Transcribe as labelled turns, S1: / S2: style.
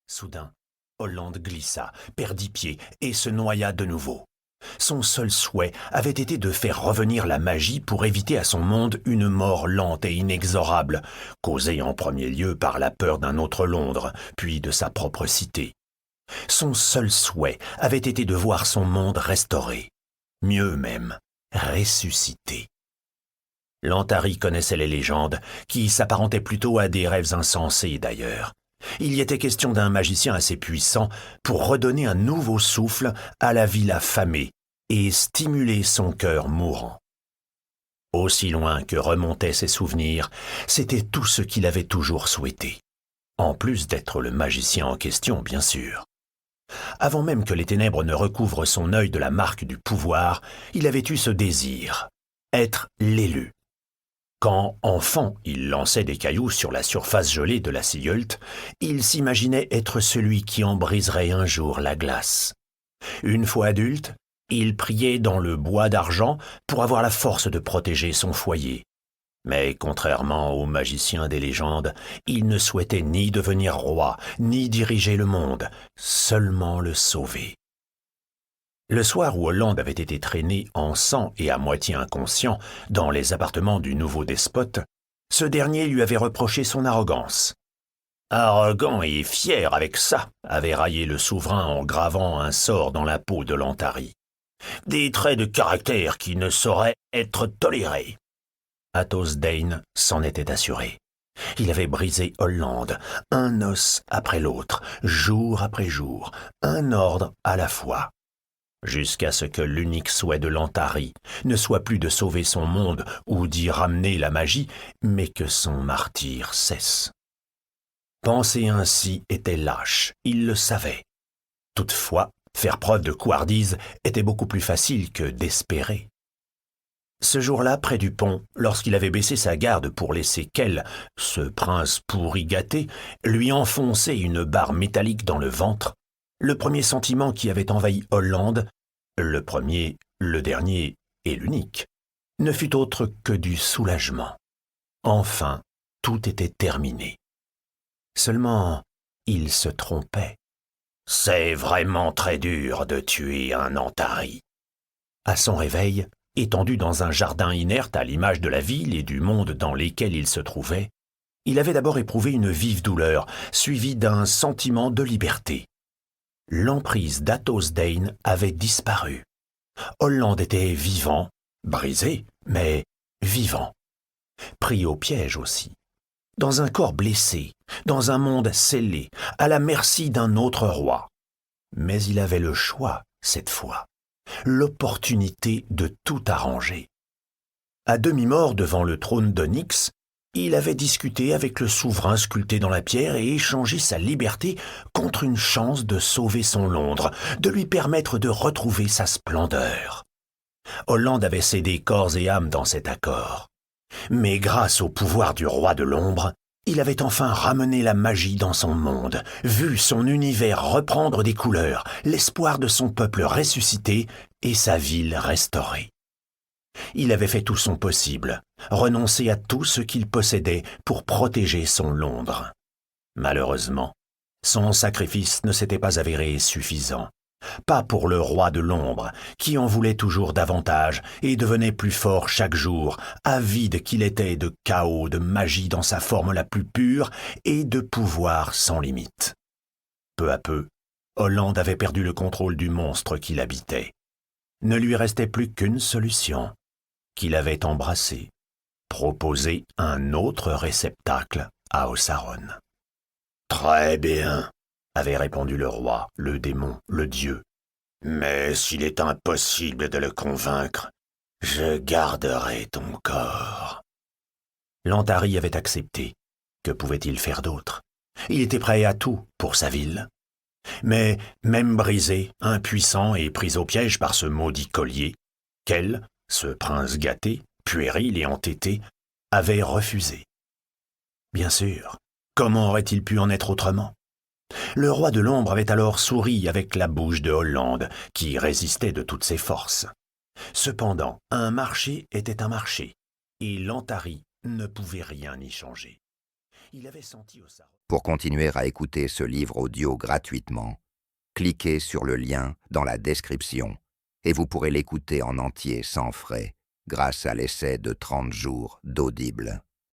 S1: Soudain, Hollande glissa, perdit pied et se noya de nouveau. Son seul souhait avait été de faire revenir la magie pour éviter à son monde une mort lente et inexorable, causée en premier lieu par la peur d'un autre Londres, puis de sa propre cité. Son seul souhait avait été de voir son monde restauré, mieux même, ressuscité. Lantari connaissait les légendes, qui s'apparentaient plutôt à des rêves insensés d'ailleurs. Il y était question d'un magicien assez puissant pour redonner un nouveau souffle à la ville affamée et stimuler son cœur mourant. Aussi loin que remontaient ses souvenirs, c'était tout ce qu'il avait toujours souhaité. En plus d'être le magicien en question, bien sûr. Avant même que les ténèbres ne recouvrent son œil de la marque du pouvoir, il avait eu ce désir, être l'élu. Quand, enfant, il lançait des cailloux sur la surface gelée de la Siggeult, il s'imaginait être celui qui en briserait un jour la glace. Une fois adulte, il priait dans le bois d'argent pour avoir la force de protéger son foyer. Mais contrairement aux magiciens des légendes, il ne souhaitait ni devenir roi, ni diriger le monde, seulement le sauver. Le soir où Hollande avait été traîné en sang et à moitié inconscient dans les appartements du nouveau despote, ce dernier lui avait reproché son arrogance. « Arrogant et fier avec ça », avait raillé le souverain en gravant un sort dans la peau de Lantari. « Des traits de caractère qui ne sauraient être tolérés. » Athos Dane s'en était assuré. Il avait brisé Hollande, un os après l'autre, jour après jour, un ordre à la fois. Jusqu'à ce que l'unique souhait de Lantari ne soit plus de sauver son monde ou d'y ramener la magie, mais que son martyre cesse. Penser ainsi était lâche, il le savait. Toutefois, faire preuve de couardise était beaucoup plus facile que d'espérer. Ce jour-là, près du pont, lorsqu'il avait baissé sa garde pour laisser qu'elle, ce prince pourri gâté, lui enfoncer une barre métallique dans le ventre, le premier sentiment qui avait envahi Hollande, le premier, le dernier et l'unique, ne fut autre que du soulagement. Enfin, tout était terminé. Seulement, il se trompait. C'est vraiment très dur de tuer un Antari. À son réveil, étendu dans un jardin inerte à l'image de la ville et du monde dans lesquels il se trouvait, il avait d'abord éprouvé une vive douleur, suivie d'un sentiment de liberté. L'emprise d'Athos Dane avait disparu. Hollande était vivant, brisé, mais vivant. Pris au piège aussi. Dans un corps blessé, dans un monde scellé, à la merci d'un autre roi. Mais il avait le choix, cette fois, l'opportunité de tout arranger. À demi-mort devant le trône d'Onyx, il avait discuté avec le souverain sculpté dans la pierre et échangé sa liberté contre une chance de sauver son Londres, de lui permettre de retrouver sa splendeur. Hollande avait cédé corps et âme dans cet accord. Mais grâce au pouvoir du roi de l'ombre, il avait enfin ramené la magie dans son monde, vu son univers reprendre des couleurs, l'espoir de son peuple ressuscité et sa ville restaurée. Il avait fait tout son possible, renoncé à tout ce qu'il possédait pour protéger son Londres. Malheureusement, son sacrifice ne s'était pas avéré suffisant. Pas pour le roi de l'ombre, qui en voulait toujours davantage et devenait plus fort chaque jour, avide qu'il était de chaos, de magie dans sa forme la plus pure et de pouvoir sans limite. Peu à peu, Hollande avait perdu le contrôle du monstre qui l'habitait. Ne lui restait plus qu'une solution, qu'il avait embrassée, proposer un autre réceptacle à Ossaron. « Très bien », avait répondu le roi, le démon, le dieu. « Mais s'il est impossible de le convaincre, je garderai ton corps. » Lantari avait accepté. Que pouvait-il faire d'autre? Il était prêt à tout pour sa ville. Mais même brisé, impuissant et pris au piège par ce maudit collier, qu'elle, ce prince gâté, puéril et entêté, avait refusé. Bien sûr, comment aurait-il pu en être autrement? Le roi de l'ombre avait alors souri avec la bouche de Hollande, qui résistait de toutes ses forces. Cependant, un marché était un marché, et Lantari ne pouvait rien y changer. Il avait senti au sarrau.
S2: Pour continuer à écouter ce livre audio gratuitement, cliquez sur le lien dans la description et vous pourrez l'écouter en entier sans frais grâce à l'essai de 30 jours d'Audible.